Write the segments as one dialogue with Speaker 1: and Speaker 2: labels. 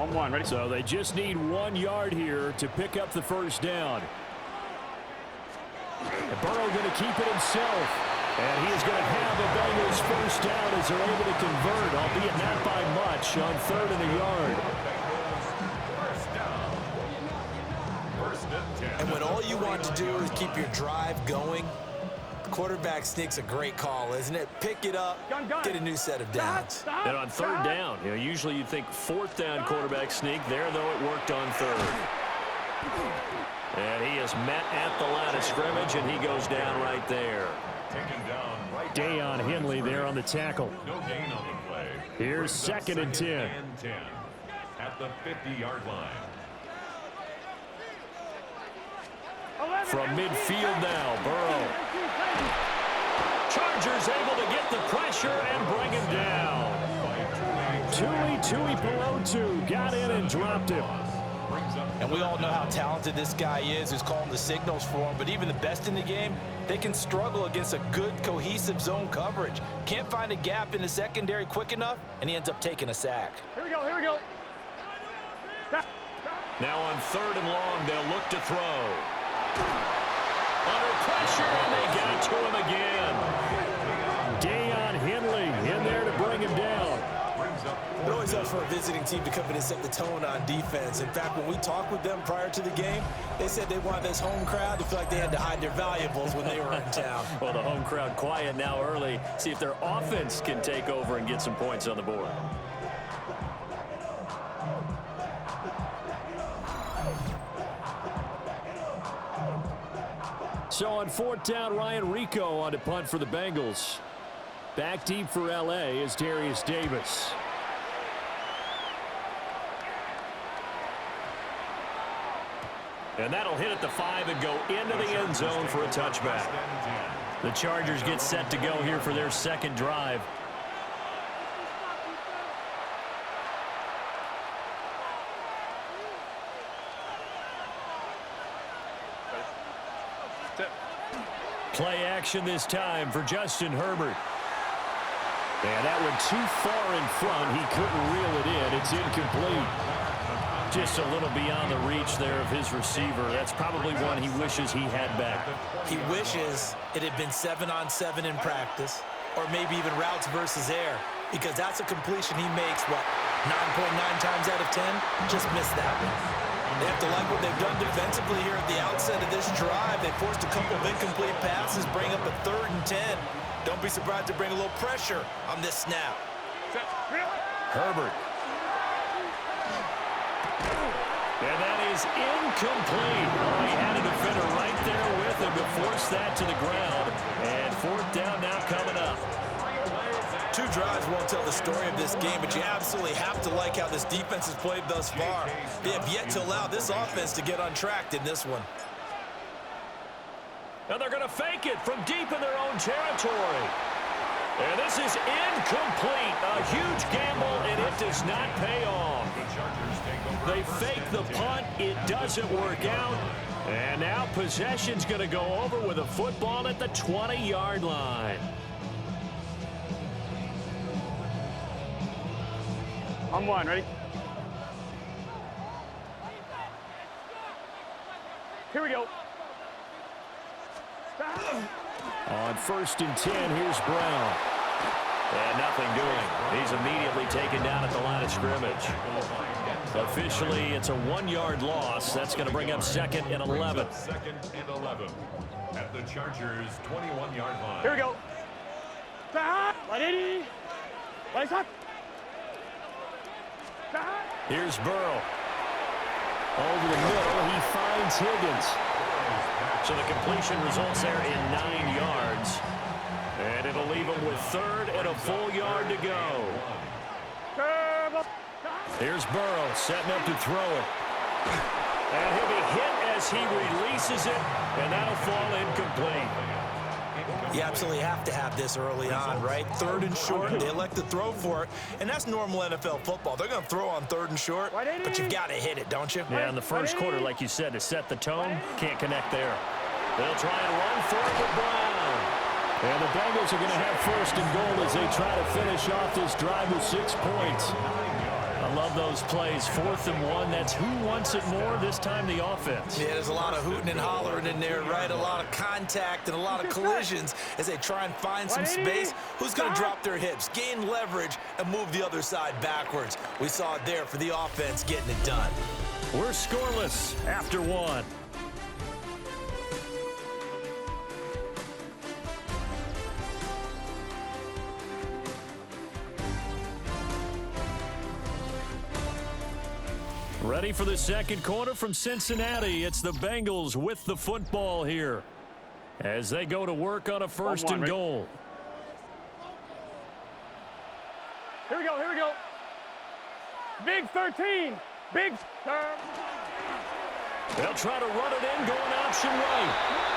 Speaker 1: 1-1, ready?
Speaker 2: So they just need 1 yard here to pick up the first down. And Burrow going to keep it himself. And he is going to have the Bengals first down as they're able to convert, albeit not by much, on 3rd and a yard.
Speaker 3: And when all you want to do is keep your drive going, quarterback sneak's a great call, isn't it? Pick it up, get a new set of downs.
Speaker 2: And on 3rd down, usually you'd think 4th down quarterback sneak. There, though, it worked on 3rd. And he is met at the line of scrimmage, and he goes down right there. Deion Henley there on the tackle.
Speaker 4: No gain on the play.
Speaker 2: Here's 2nd and 10.
Speaker 4: At the 50-yard line.
Speaker 2: From midfield now, Burrow. Chargers able to get the pressure and bring him down. Tui Pelotu got in and dropped him.
Speaker 3: And we all know how talented this guy is, who's calling the signals for him. But even the best in the game, they can struggle against a good, cohesive zone coverage. Can't find a gap in the secondary quick enough, and he ends up taking a sack.
Speaker 1: Here we go.
Speaker 2: Now on 3rd and long, they'll look to throw. Under pressure, and they got to him again. Deion Henley in there to bring him down.
Speaker 3: It always helps for a visiting team to come in and set the tone on defense. In fact, when we talked with them prior to the game, they said they wanted this home crowd to feel like they had to hide their valuables when they were in town.
Speaker 2: Well, the home crowd quiet now early. See if their offense can take over and get some points on the board. So on 4th down, Ryan Rico on to punt for the Bengals. Back deep for L.A. is Darius Davis. And that'll hit at the 5 and go into the end zone for a touchback. The Chargers get set to go here for their 2nd drive. Play action this time for Justin Herbert. And that one too far in front. He couldn't reel it in. It's incomplete. Just a little beyond the reach there of his receiver. That's probably one he wishes he had back.
Speaker 3: He wishes it had been 7-on-7 in practice, or maybe even routes versus air, because that's a completion he makes, 9.9 times out of 10? Just missed that one. They have to like what they've done defensively here at the outset of this drive. They forced a couple of incomplete passes, bring up a 3rd and 10. Don't be surprised to bring a little pressure on this snap.
Speaker 2: Herbert. And that is incomplete. Oh, he had a defender right there with him to force that to the ground. And 4th down now coming up.
Speaker 3: 2 drives won't tell the story of this game, but you absolutely have to like how this defense has played thus far. They have yet to allow this offense to get untracked in this one.
Speaker 2: And they're going to fake it from deep in their own territory. And this is incomplete. A huge gamble, and it does not pay off. They fake the punt. It doesn't work out. And now possession's going to go over with a football at the 20-yard line.
Speaker 1: On 1, ready? Here we go.
Speaker 2: On 1st and 10, here's Brown. And nothing doing. He's immediately taken down at the line of scrimmage. Officially, it's a 1-yard loss. That's going to bring up 2nd and 11.
Speaker 4: 2nd and 11 at the Chargers' 21-yard line.
Speaker 1: Here we go.
Speaker 2: Here's Burrow. Over the middle, he finds Higgins. So the completion results there in 9 yards. And it'll leave him with 3rd and a full yard to go. Here's Burrow setting up to throw it. And he'll be hit as he releases it, and that'll fall incomplete.
Speaker 3: You absolutely have to have this early on, right? 3rd and short, they elect to throw for it, and that's normal NFL football. They're going to throw on 3rd and short, but you've got to hit it, don't you?
Speaker 2: Yeah, in the first quarter, like you said, to set the tone, can't connect there. They'll try and run for it with Brown. And the Bengals are going to have 1st and goal as they try to finish off this drive with 6 points. I love those plays. 4th and 1. That's who wants it more, this time the offense.
Speaker 3: Yeah, there's a lot of hooting and hollering in there, right? A lot of contact and a lot of collisions as they try and find some space. Who's going to drop their hips, gain leverage, and move the other side backwards? We saw it there for the offense getting it done.
Speaker 2: We're scoreless after 1. Ready for the second quarter from Cincinnati. It's the Bengals with the football here as they go to work on a 1st and goal.
Speaker 1: Here we go, here we go. Big 13. Big turn.
Speaker 2: They'll try to run it in, going option right.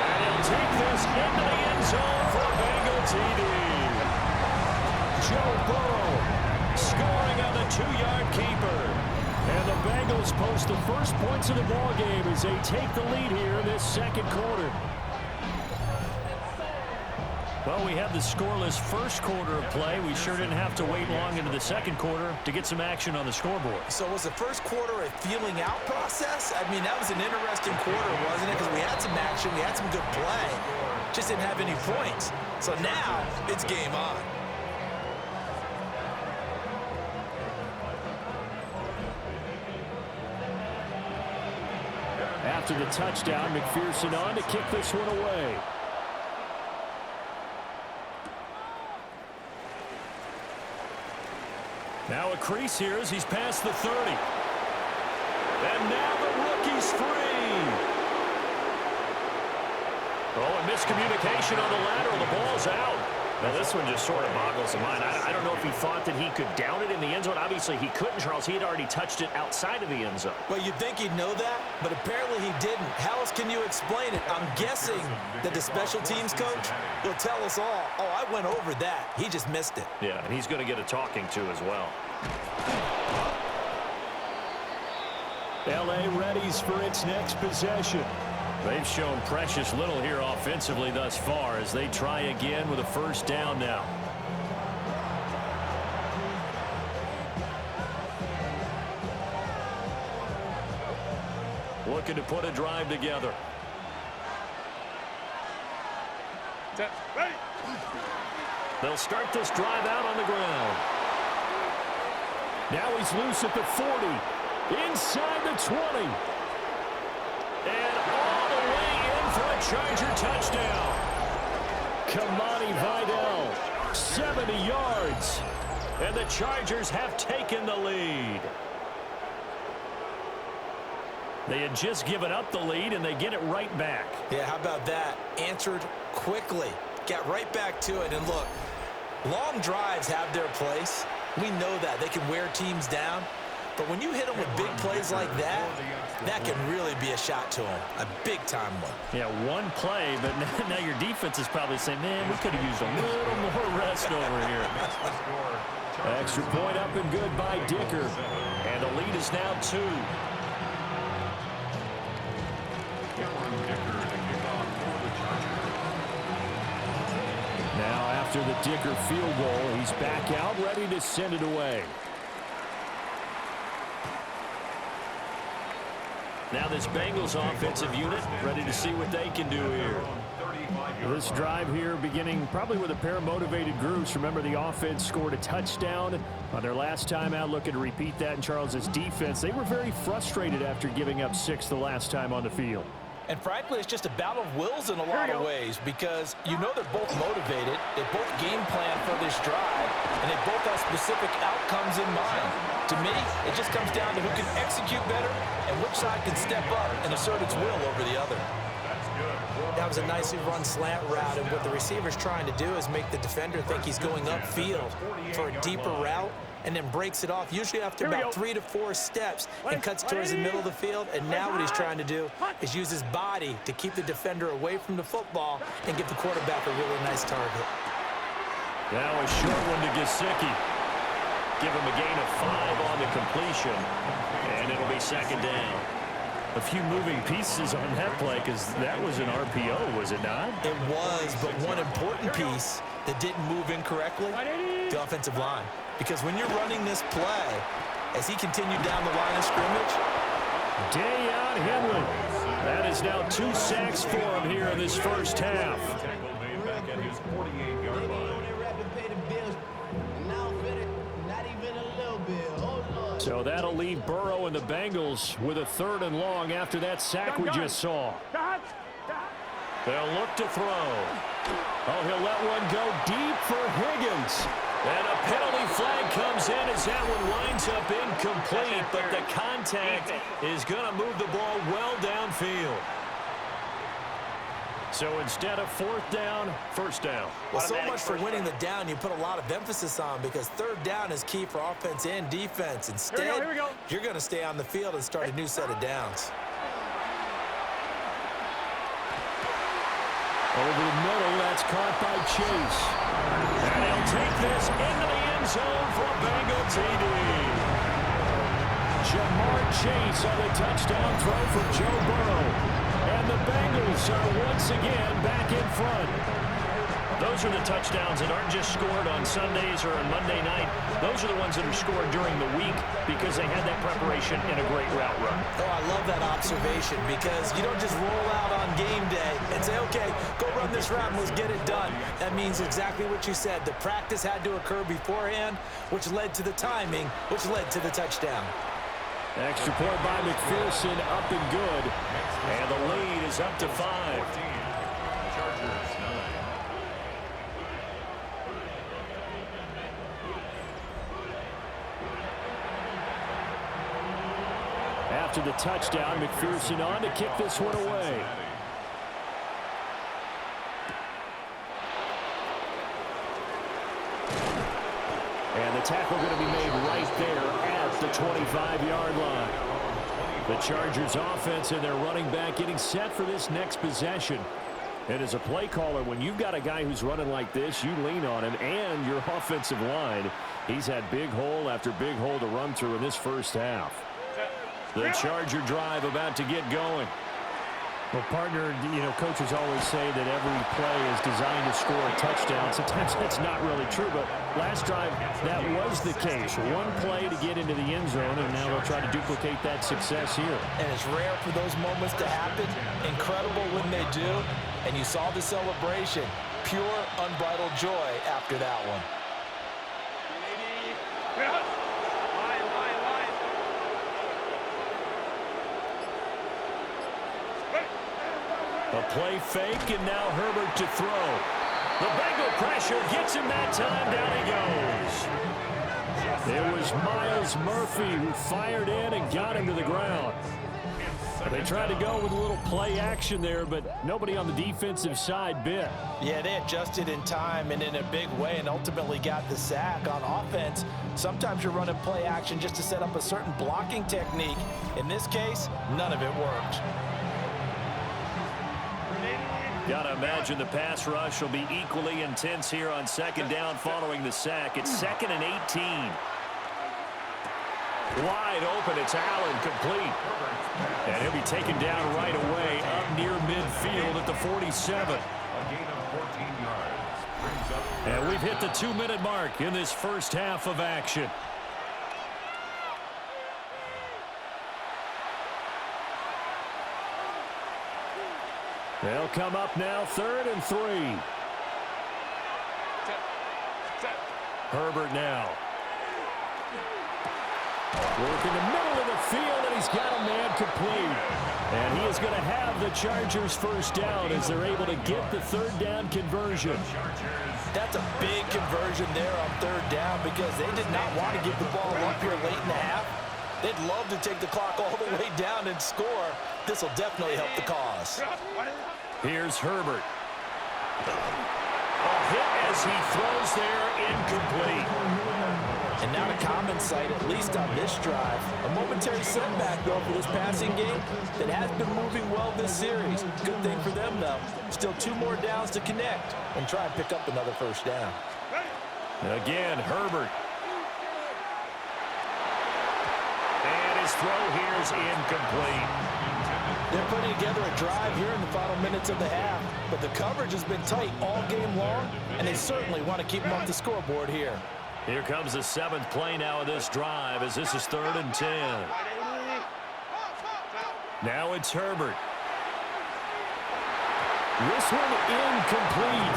Speaker 2: And he'll take this into the end zone for a Bengal TD. Joe Burrow scoring on the 2-yard keeper. And the Bengals post the first points of the ball game as they take the lead here in this second quarter. Well, we have the scoreless first quarter of play. We sure didn't have to wait long into the second quarter to get some action on the scoreboard.
Speaker 3: So was the first quarter a feeling out process? I mean, that was an interesting quarter, wasn't it? Because we had some action, we had some good play, just didn't have any points. So now it's game on.
Speaker 2: After the touchdown, McPherson on to kick this one away. Now a crease here as he's past the 30. And now the rookie's free. Oh, a miscommunication on the lateral. The ball's out.
Speaker 5: Now, this one just sort of boggles the mind. I don't know if he thought that he could down it in the end zone. Obviously, he couldn't, Charles. He had already touched it outside of the end zone.
Speaker 3: Well, you'd think he'd know that, but apparently he didn't. How else can you explain it? I'm guessing that the special teams coach will tell us all, oh, I went over that. He just missed it.
Speaker 5: Yeah, and he's going to get a talking to as well.
Speaker 2: L.A. readies for its next possession. They've shown precious little here offensively thus far as they try again with a first down now. Looking to put a drive together.
Speaker 1: Ready.
Speaker 2: They'll start this drive out on the ground. Now he's loose at the 40. Inside the 20. And all the way in for a Charger touchdown. Kamani Vidal, 70 yards. And the Chargers have taken the lead. They had just given up the lead, and they get it right back.
Speaker 3: Yeah, how about that? Answered quickly. Got right back to it. And look, long drives have their place. We know that. They can wear teams down. But when you hit them with big plays like that, that can really be a shot to them. A big-time one.
Speaker 2: Yeah, one play, but now your defense is probably saying, man, we could have used a little more rest over here. Extra point up and good by Dicker. And the lead is now 2. Now after the Dicker field goal, he's back out, ready to send it away. Now this Bengals offensive unit ready to see what they can do here. This drive here beginning probably with a pair of motivated groups. Remember, the offense scored a touchdown on their last time out. Looking to repeat that in Charles' defense. They were very frustrated after giving up 6 the last time on the field.
Speaker 3: And frankly, it's just a battle of wills in a lot of ways because you know they're both motivated. They both game plan for this drive, and they both have specific outcomes in mind. To me, it just comes down to who can execute better and which side can step up and assert its will over the other. That was a nicely run slant route, and what the receiver's trying to do is make the defender think he's going upfield for a deeper route and then breaks it off, usually after about 3 to 4 steps, and cuts towards the middle of the field. And now what he's trying to do is use his body to keep the defender away from the football and give the quarterback a really nice target.
Speaker 2: Now a short one to Gesicki. Give him a gain of 5 on the completion, and it'll be second down. A few moving pieces on that play because that was an RPO, was it not?
Speaker 3: It was, but one important piece that didn't move incorrectly, the offensive line. because when you're running this play, as he continued down the line of scrimmage,
Speaker 2: Dayon Henley. That is now 2 sacks for him here in this first half.
Speaker 4: Tackle made back at his 48-yard line.
Speaker 2: So that'll leave Burrow and the Bengals with a 3rd and long after that sack we just saw. They'll look to throw. Oh, he'll let one go deep for Higgins. And a penalty flag comes in as that one winds up incomplete, but the contact is going to move the ball well downfield. So instead of 4th down, 1st down.
Speaker 3: Well, so much for winning the down you put a lot of emphasis on, because 3rd down is key for offense and defense. Instead, you're going to stay on the field and start a new set of downs.
Speaker 2: Over the middle, that's caught by Chase. And he'll take this into the end zone for a Bengal TD. Jamar Chase on the touchdown throw for Joe Burrow. And the Bengals are once again back in front. Those are the touchdowns that aren't just scored on Sundays or on Monday night. Those are the ones that are scored during the week because they had that preparation in a great route run.
Speaker 3: Oh, I love that observation, because you don't just roll out on game day and say, okay, go run this route and let's get it done. That means exactly what you said. The practice had to occur beforehand, which led to the timing, which led to the touchdown.
Speaker 2: Extra point by McPherson, up and good. And the lead is up to 5.
Speaker 4: Chargers 9.
Speaker 2: After the touchdown, McPherson on to kick this one away. And the tackle going to be made right there at the 25-yard line. The Chargers offense and their running back getting set for this next possession. And as a play caller, when you've got a guy who's running like this, you lean on him and your offensive line. He's had big hole after big hole to run through in this first half. The Charger drive about to get going. Well, partner, coaches always say that every play is designed to score a touchdown. Sometimes that's not really true, but last drive, that was the case. One play to get into the end zone, and now they'll try to duplicate that success here.
Speaker 3: And it's rare for those moments to happen. Incredible when they do. And you saw the celebration. Pure, unbridled joy after that one.
Speaker 2: A play fake, and now Herbert to throw. The Bengal pressure gets him that time. Down he goes. It was Miles Murphy who fired in and got him to the ground. They tried to go with a little play action there, but nobody on the defensive side bit.
Speaker 3: Yeah, they adjusted in time and in a big way and ultimately got the sack. On offense, sometimes you're running play action just to set up a certain blocking technique. In this case, none of it worked.
Speaker 2: Gotta imagine the pass rush will be equally intense here on 2nd down following the sack. It's 2nd and 18. Wide open, it's Allen, complete. And he'll be taken down right away up near midfield at the 47.
Speaker 4: A gain of 14 yards. Brings up.
Speaker 2: And we've hit the 2-minute mark in this first half of action. They'll come up now, 3rd and 3. Herbert now. Work in the middle of the field, and he's got a man complete. And he is going to have the Chargers first down as they're able to get the 3rd down conversion.
Speaker 3: That's a big conversion there on 3rd down, because they did not want to give the ball up here late in the half. They'd love to take the clock all the way down and score. This will definitely help the cause.
Speaker 2: Here's Herbert. A hit as he throws there, incomplete.
Speaker 3: And now to common sight, at least on this drive. A momentary setback, though, for this passing game that has been moving well this series. Good thing for them, though. Still 2 more downs to connect and try and pick up another first down.
Speaker 2: Again, Herbert. And his throw here is incomplete.
Speaker 3: They're putting together a drive here in the final minutes of the half, but the coverage has been tight all game long, and they certainly want to keep them off the scoreboard here.
Speaker 2: Here comes the 7th play now of this drive as this is 3rd and 10. Now it's Herbert. This one incomplete.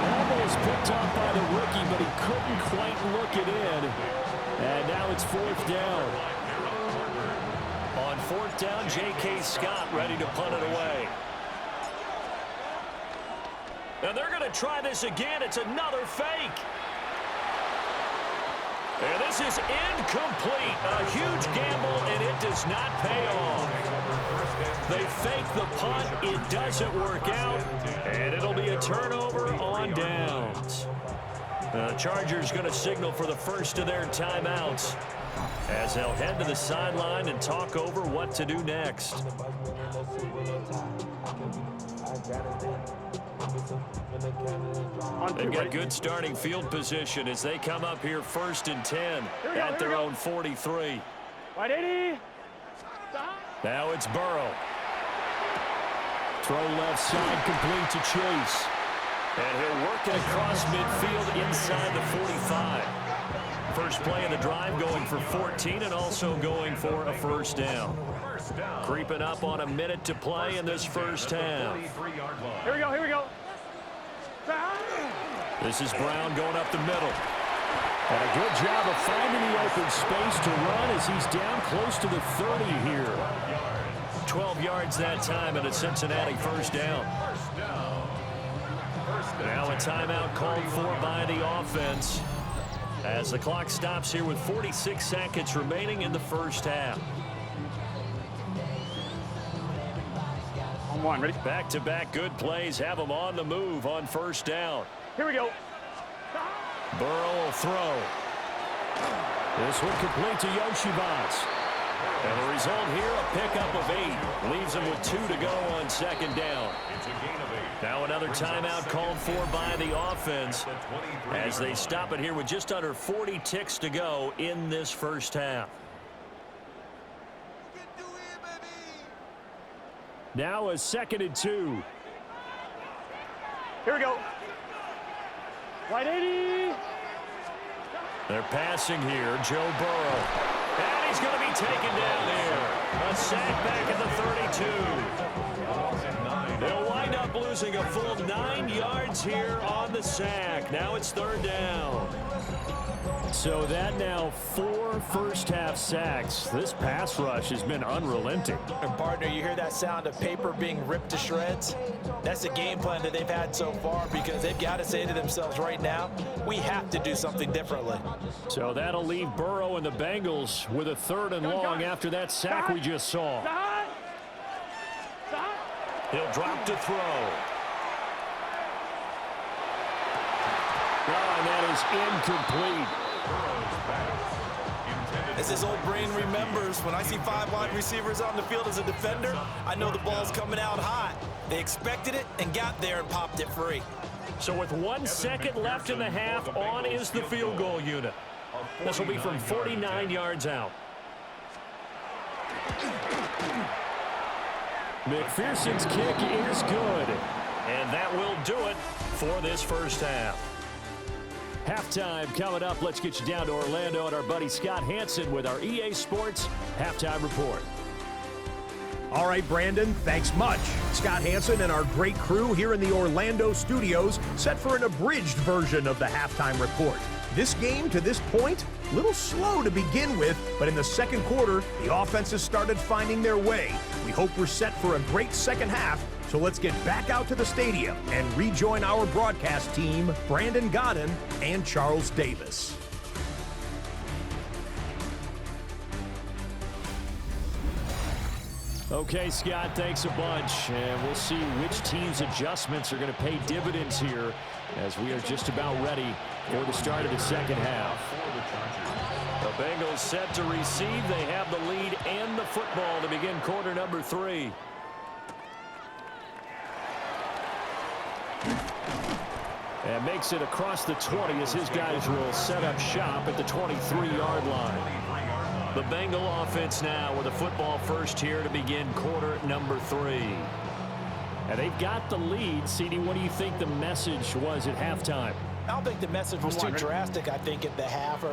Speaker 2: Almost picked off by the rookie, but he couldn't quite look it in. And now it's 4th down. On 4th down, J.K. Scott ready to punt it away. And they're going to try this again. It's another fake. And this is incomplete. A huge gamble, and it does not pay off. They fake the punt. It doesn't work out, and it'll be a turnover on downs. The Chargers going to signal for the first of their timeouts as they'll head to the sideline and talk over what to do next. They've got good starting field position as they come up here 1st and 10 at their own 43.
Speaker 1: Right 80.
Speaker 2: Now it's Burrow. Throw left side complete to Chase. And he'll work it across midfield inside the 45. First play of the drive going for 14 and also going for a first down. Creeping up on a minute to play in this first half.
Speaker 1: Here we go, here we go.
Speaker 2: This is Brown going up the middle. And a good job of finding the open space to run as he's down close to the 30 here. 12 yards that time and a Cincinnati first down. Now a timeout called for by the offense as the clock stops here with 46 seconds remaining in the first half.
Speaker 1: On one, ready?
Speaker 2: Back-to-back good plays have them on the move on first down.
Speaker 1: Here we go.
Speaker 2: Burrow will throw. This one complete to Yoshibas. And the result here, a pickup of 8. Leaves them with 2 to go on 2nd down. Now another timeout called for by the offense as they stop it here with just under 40 ticks to go in this first half. Now a 2nd and 2.
Speaker 1: Here we go. Right 80.
Speaker 2: They're passing here, Joe Burrow. And he's going to be taken down there. A sack back at the 32. They'll wind up losing a full 9 yards here on the sack. Now it's 3rd down. So that now 4 first-half sacks. This pass rush has been unrelenting.
Speaker 3: And partner, you hear that sound of paper being ripped to shreds? That's the game plan that they've had so far because they've got to say to themselves right now, we have to do something differently.
Speaker 2: So that'll leave Burrow and the Bengals with a 3rd and long after that sack we just saw. He'll drop to throw. And that is incomplete.
Speaker 3: As his old brain remembers, when I see 5 wide receivers on the field as a defender, I know the ball's coming out hot. They expected it and got there and popped it free.
Speaker 2: So with 1 second left in the half, on is the field goal unit. This will be from 49 yards out. McPherson's kick is good. And that will do it for this first half. Halftime coming up. Let's get you down to Orlando and our buddy Scott Hansen with our EA Sports Halftime Report.
Speaker 6: All right, Brandon, thanks much. Scott Hansen and our great crew here in the Orlando studios set for an abridged version of the Halftime Report. This game, to this point, a little slow to begin with, but in the second quarter, the offenses started finding their way. We hope we're set for a great second half, so let's get back out to the stadium and rejoin our broadcast team, Brandon Godden and Charles Davis.
Speaker 2: Okay, Scott, thanks a bunch. And we'll see which team's adjustments are going to pay dividends here as we are just about ready for the start of the second half. The Bengals set to receive. They have the lead and the football to begin quarter number 3. And makes it across the 20 as his guys will set up shop at the 23-yard line. The Bengal offense now with a football first here to begin quarter number 3. And they've got the lead. CD, what do you think the message was at halftime?
Speaker 3: I don't think the message was too drastic, I think, at the half or